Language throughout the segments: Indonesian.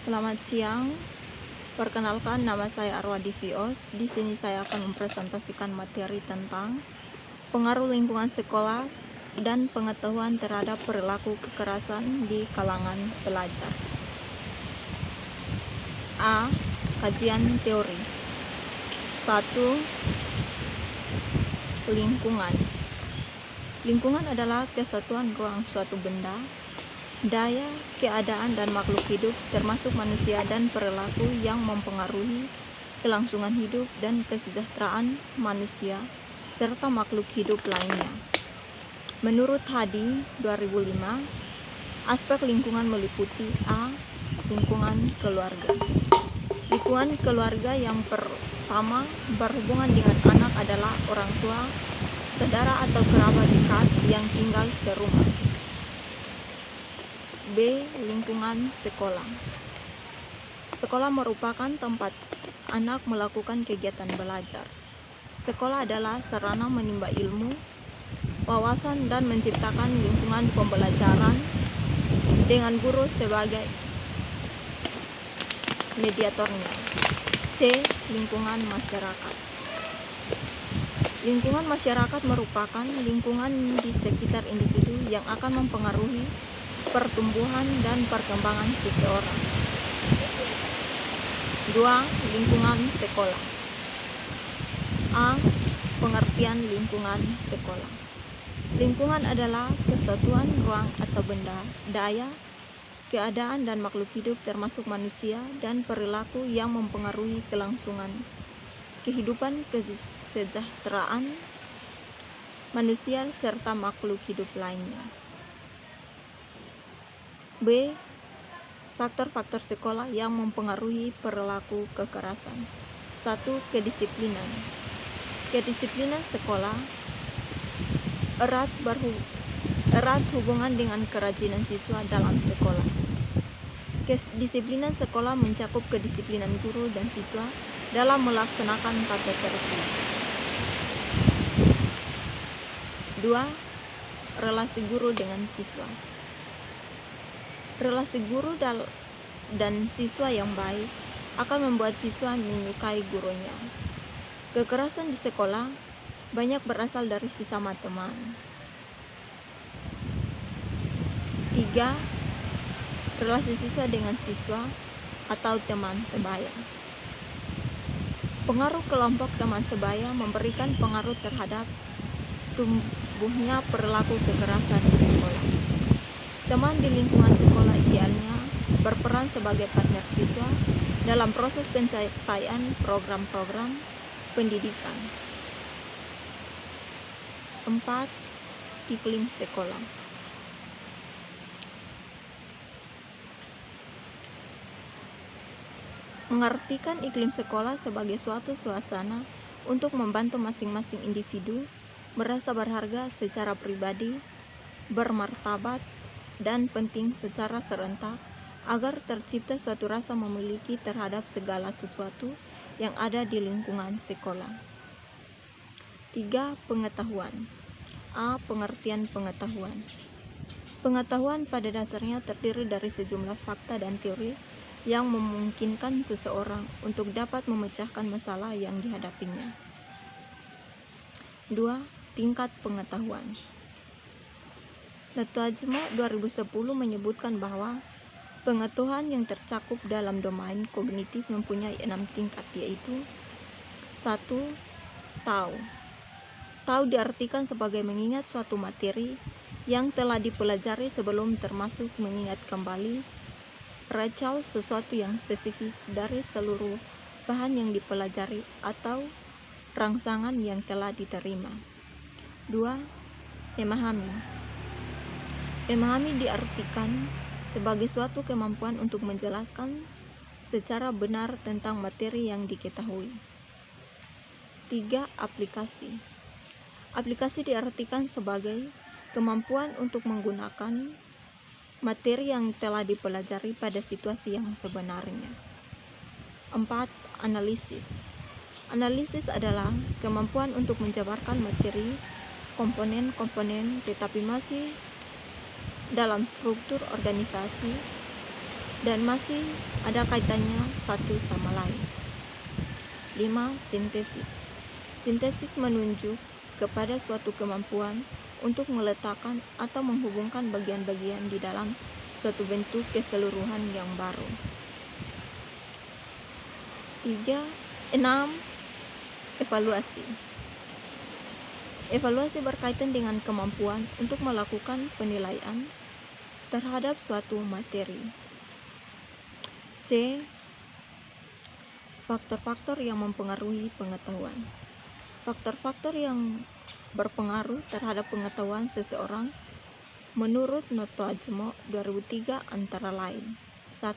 Selamat siang. Perkenalkan, nama saya Arwadi Vios. Di sini saya akan mempresentasikan materi tentang pengaruh lingkungan sekolah dan pengetahuan terhadap perilaku kekerasan di kalangan pelajar. A. Kajian teori. 1. Lingkungan. Lingkungan adalah kesatuan ruang suatu benda, daya, keadaan, dan makhluk hidup, termasuk manusia, dan perilaku yang mempengaruhi kelangsungan hidup dan kesejahteraan manusia serta makhluk hidup lainnya. Menurut Hadi 2005, aspek lingkungan meliputi A. Lingkungan keluarga. Lingkungan keluarga yang pertama berhubungan dengan anak adalah orang tua, saudara atau kerabat dekat yang tinggal serumah. B. Lingkungan sekolah. Sekolah merupakan tempat anak melakukan kegiatan belajar. Sekolah adalah sarana menimba ilmu, wawasan, dan menciptakan lingkungan pembelajaran dengan guru sebagai mediatornya. C. Lingkungan masyarakat. Lingkungan masyarakat merupakan lingkungan di sekitar individu yang akan mempengaruhi pertumbuhan dan perkembangan seseorang. 2. Lingkungan sekolah. A. Pengertian lingkungan sekolah. Lingkungan adalah kesatuan ruang atau benda, daya, keadaan, dan makhluk hidup termasuk manusia dan perilaku yang mempengaruhi kelangsungan kehidupan, kesejahteraan manusia serta makhluk hidup lainnya. B. Faktor-faktor sekolah yang mempengaruhi perilaku kekerasan. 1. Kedisiplinan. Kedisiplinan sekolah erat hubungan dengan kerajinan siswa dalam sekolah. Kedisiplinan sekolah mencakup kedisiplinan guru dan siswa dalam melaksanakan tata tertib. 2. Relasi guru dengan siswa. Relasi guru dan siswa yang baik akan membuat siswa menyukai gurunya. Kekerasan di sekolah banyak berasal dari sesama teman. 3. Relasi siswa dengan siswa atau teman sebaya. Pengaruh kelompok teman sebaya memberikan pengaruh terhadap tumbuhnya perilaku kekerasan di sekolah. Teman di lingkungan sekolah idealnya berperan sebagai partner siswa dalam proses pencapaian program-program pendidikan. 4. Iklim sekolah. Mengartikan iklim sekolah sebagai suatu suasana untuk membantu masing-masing individu merasa berharga secara pribadi, bermartabat, dan penting secara serentak agar tercipta suatu rasa memiliki terhadap segala sesuatu yang ada di lingkungan sekolah. 3. Pengetahuan. A. Pengertian pengetahuan. Pengetahuan pada dasarnya terdiri dari sejumlah fakta dan teori yang memungkinkan seseorang untuk dapat memecahkan masalah yang dihadapinya. 2. Tingkat pengetahuan. Natajma 2010 menyebutkan bahwa pengetahuan yang tercakup dalam domain kognitif mempunyai 6 tingkat, yaitu 1. Tahu. Tahu diartikan sebagai mengingat suatu materi yang telah dipelajari sebelum, termasuk mengingat kembali recall sesuatu yang spesifik dari seluruh bahan yang dipelajari atau rangsangan yang telah diterima. 2. Memahami. Memahami diartikan sebagai suatu kemampuan untuk menjelaskan secara benar tentang materi yang diketahui. 3. Aplikasi. Aplikasi diartikan sebagai kemampuan untuk menggunakan materi yang telah dipelajari pada situasi yang sebenarnya. 4. Analisis. Analisis adalah kemampuan untuk menjabarkan materi, komponen-komponen, tetapi masih dalam struktur organisasi dan masih ada kaitannya satu sama lain. 5. Sintesis. Sintesis menunjuk kepada suatu kemampuan untuk meletakkan atau menghubungkan bagian-bagian di dalam suatu bentuk keseluruhan yang baru. 6. Evaluasi. Evaluasi berkaitan dengan kemampuan untuk melakukan penilaian terhadap suatu materi. C. Faktor-faktor yang mempengaruhi pengetahuan. Faktor-faktor yang berpengaruh terhadap pengetahuan seseorang menurut Notajmo 2003 antara lain. 1.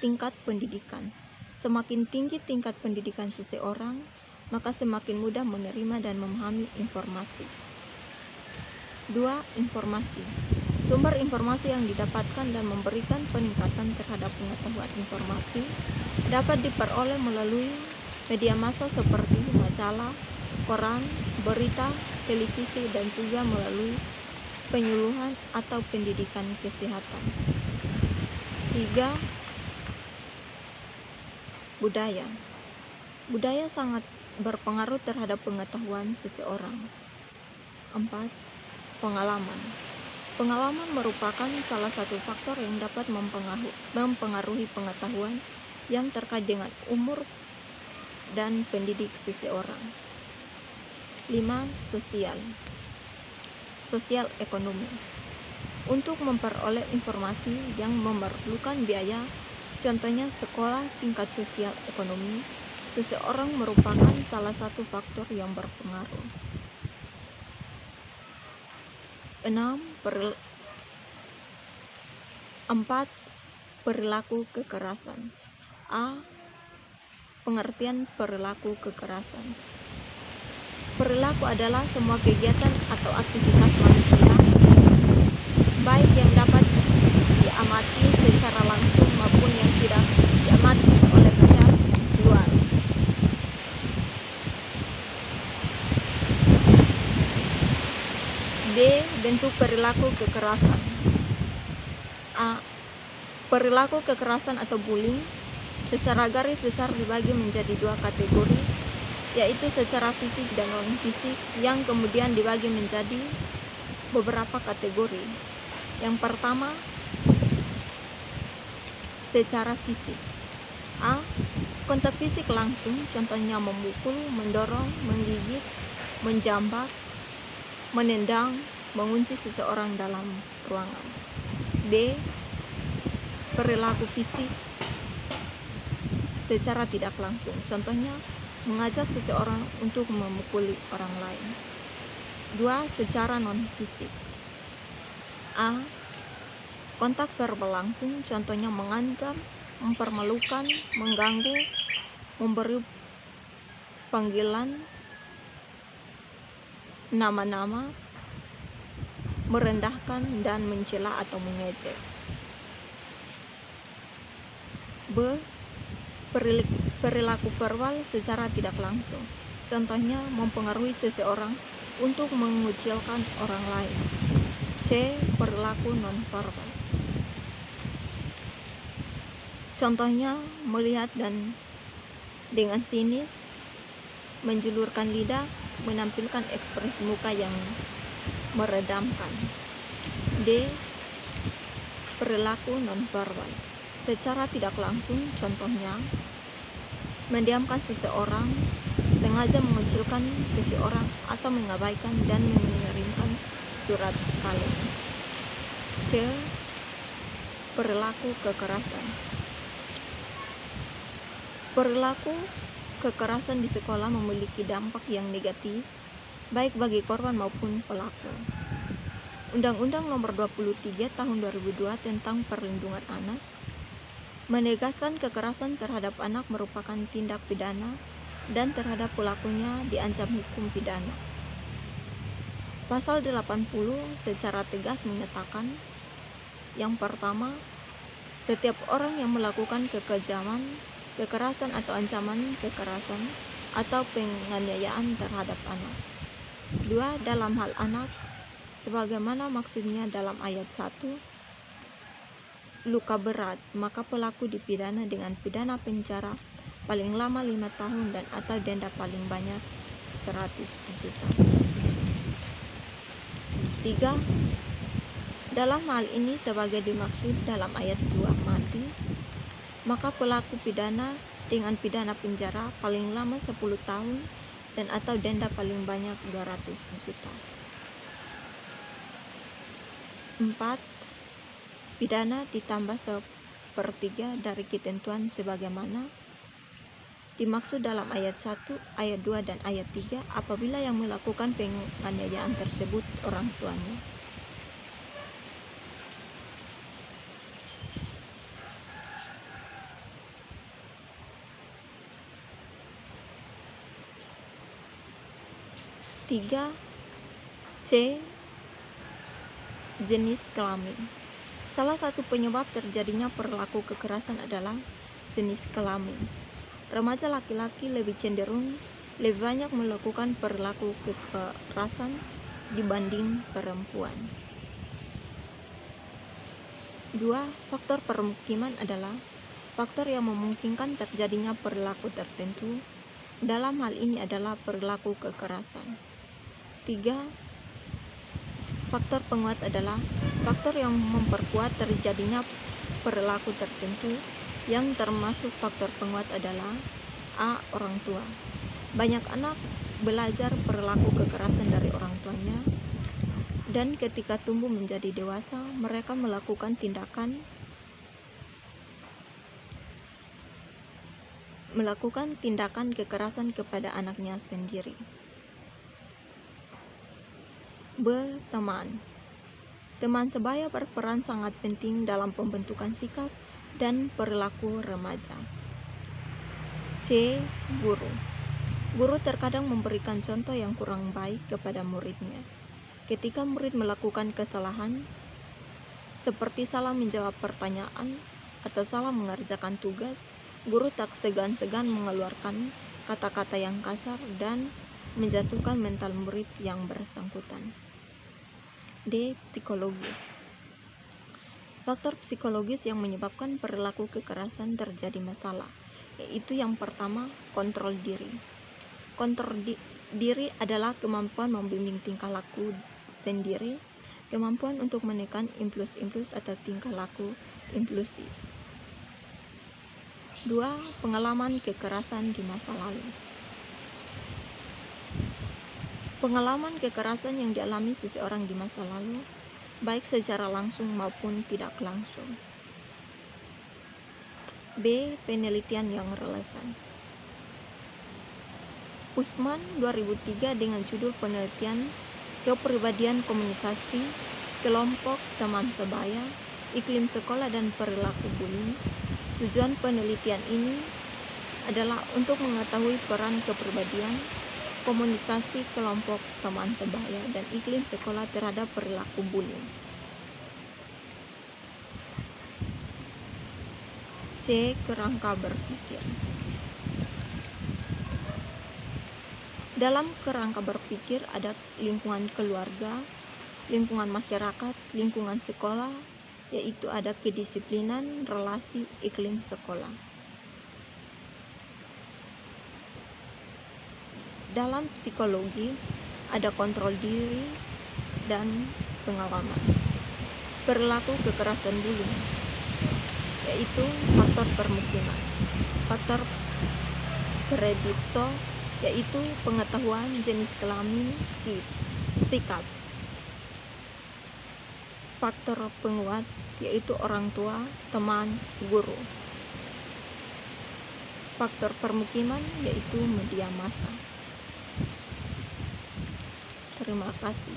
Tingkat pendidikan. Semakin tinggi tingkat pendidikan seseorang, maka semakin mudah menerima dan memahami informasi. 2. Informasi. Sumber informasi yang didapatkan dan memberikan peningkatan terhadap pengetahuan informasi dapat diperoleh melalui media massa seperti majalah, koran, berita, televisi, dan juga melalui penyuluhan atau pendidikan kesehatan. 3. Budaya. Budaya sangat berpengaruh terhadap pengetahuan seseorang. 4. Pengalaman. Pengalaman merupakan salah satu faktor yang dapat mempengaruhi pengetahuan yang terkait dengan umur dan pendidik seseorang. 5. Sosial. Sosial ekonomi. Untuk memperoleh informasi yang memerlukan biaya, contohnya sekolah tingkat sosial ekonomi, seseorang merupakan salah satu faktor yang berpengaruh. 4. Perilaku kekerasan. A. Pengertian perilaku kekerasan. Perilaku adalah semua kegiatan atau aktivitas manusia, baik yang dapat diamati secara langsung maupun yang tidak diamati oleh pihak luar. D. Bentuk perilaku kekerasan. A. Perilaku kekerasan atau bullying secara garis besar dibagi menjadi dua kategori, yaitu secara fisik dan non-fisik, yang kemudian dibagi menjadi beberapa kategori. Yang pertama, secara fisik. A. Kontak fisik langsung, contohnya memukul, mendorong, menggigit, menjambak, menendang, mengunci seseorang dalam ruangan. B. Perilaku fisik secara tidak langsung, contohnya mengajak seseorang untuk memukuli orang lain. 2. Secara non-fisik. A. Kontak verbal langsung, contohnya mengancam, mempermalukan, mengganggu, memberi panggilan nama-nama, merendahkan, dan mencela atau mengejek. B. Perilaku verbal secara tidak langsung, contohnya mempengaruhi seseorang untuk mengucilkan orang lain. C. Perilaku non-verbal, contohnya melihat dan dengan sinis, menjulurkan lidah, menampilkan ekspresi muka yang meredamkan. D. Perilaku non-verbal secara tidak langsung, contohnya mendiamkan seseorang, sengaja mengucilkan seseorang, atau mengabaikan dan mengirimkan surat kaleng. C. Perilaku kekerasan. Perilaku kekerasan di sekolah memiliki dampak yang negatif baik bagi korban maupun pelaku. Undang-Undang Nomor 23 Tahun 2002 tentang Perlindungan Anak menegaskan kekerasan terhadap anak merupakan tindak pidana dan terhadap pelakunya diancam hukum pidana. Pasal 80 secara tegas menyatakan, yang pertama, setiap orang yang melakukan kekejaman, kekerasan atau ancaman kekerasan atau penganiayaan terhadap anak. 2. Dalam hal anak, sebagaimana maksudnya dalam ayat 1, luka berat, maka pelaku dipidana dengan pidana penjara paling lama 5 tahun dan atau denda paling banyak 100 juta. 3. Dalam hal ini sebagai dimaksud dalam ayat 2 mati, maka pelaku pidana dengan pidana penjara paling lama 10 tahun dan atau denda paling banyak 200 juta. 4. Pidana ditambah 1/3 dari ketentuan sebagaimana dimaksud dalam ayat 1, ayat 2, dan ayat 3 apabila yang melakukan penganiayaan tersebut orang tuanya. Tiga, C. Jenis kelamin. Salah satu penyebab terjadinya perilaku kekerasan adalah jenis kelamin. Remaja laki-laki lebih cenderung lebih banyak melakukan perilaku kekerasan dibanding perempuan. 2. Faktor permukiman adalah faktor yang memungkinkan terjadinya perilaku tertentu. Dalam hal ini adalah perilaku kekerasan. 3. Faktor penguat adalah faktor yang memperkuat terjadinya perilaku tertentu. Yang termasuk faktor penguat adalah A. Orang tua. Banyak anak belajar perilaku kekerasan dari orang tuanya, dan ketika tumbuh menjadi dewasa, mereka melakukan tindakan kekerasan kepada anaknya sendiri. B. Teman sebaya berperan sangat penting dalam pembentukan sikap dan perilaku remaja. C. Guru terkadang memberikan contoh yang kurang baik kepada muridnya. Ketika murid melakukan kesalahan, seperti salah menjawab pertanyaan atau salah mengerjakan tugas, guru tak segan-segan mengeluarkan kata-kata yang kasar dan menjatuhkan mental murid yang bersangkutan. D. Psikologis. Faktor psikologis yang menyebabkan perilaku kekerasan terjadi masalah, yaitu yang pertama, kontrol diri. Kontrol diri adalah kemampuan membimbing tingkah laku sendiri, kemampuan untuk menekan impuls-impuls atau tingkah laku impulsif. 2. Pengalaman kekerasan di masa lalu. Pengalaman kekerasan yang dialami seseorang di masa lalu, baik secara langsung maupun tidak langsung. B. Penelitian yang relevan. Usman 2003 dengan judul penelitian kepribadian komunikasi, kelompok teman sebaya, iklim sekolah dan perilaku bullying. Tujuan penelitian ini adalah untuk mengetahui peran kepribadian, komunikasi, kelompok teman sebaya, dan iklim sekolah terhadap perilaku bullying. C. Kerangka berpikir. Dalam kerangka berpikir ada lingkungan keluarga, lingkungan masyarakat, lingkungan sekolah, yaitu ada kedisiplinan, relasi, iklim sekolah. Dalam psikologi ada kontrol diri dan pengalaman. Perilaku kekerasan bullying, yaitu faktor permukiman. Faktor predipso, yaitu pengetahuan jenis kelamin, sikap. Faktor penguat, yaitu orang tua, teman, guru. Faktor permukiman, yaitu media massa. Terima kasih.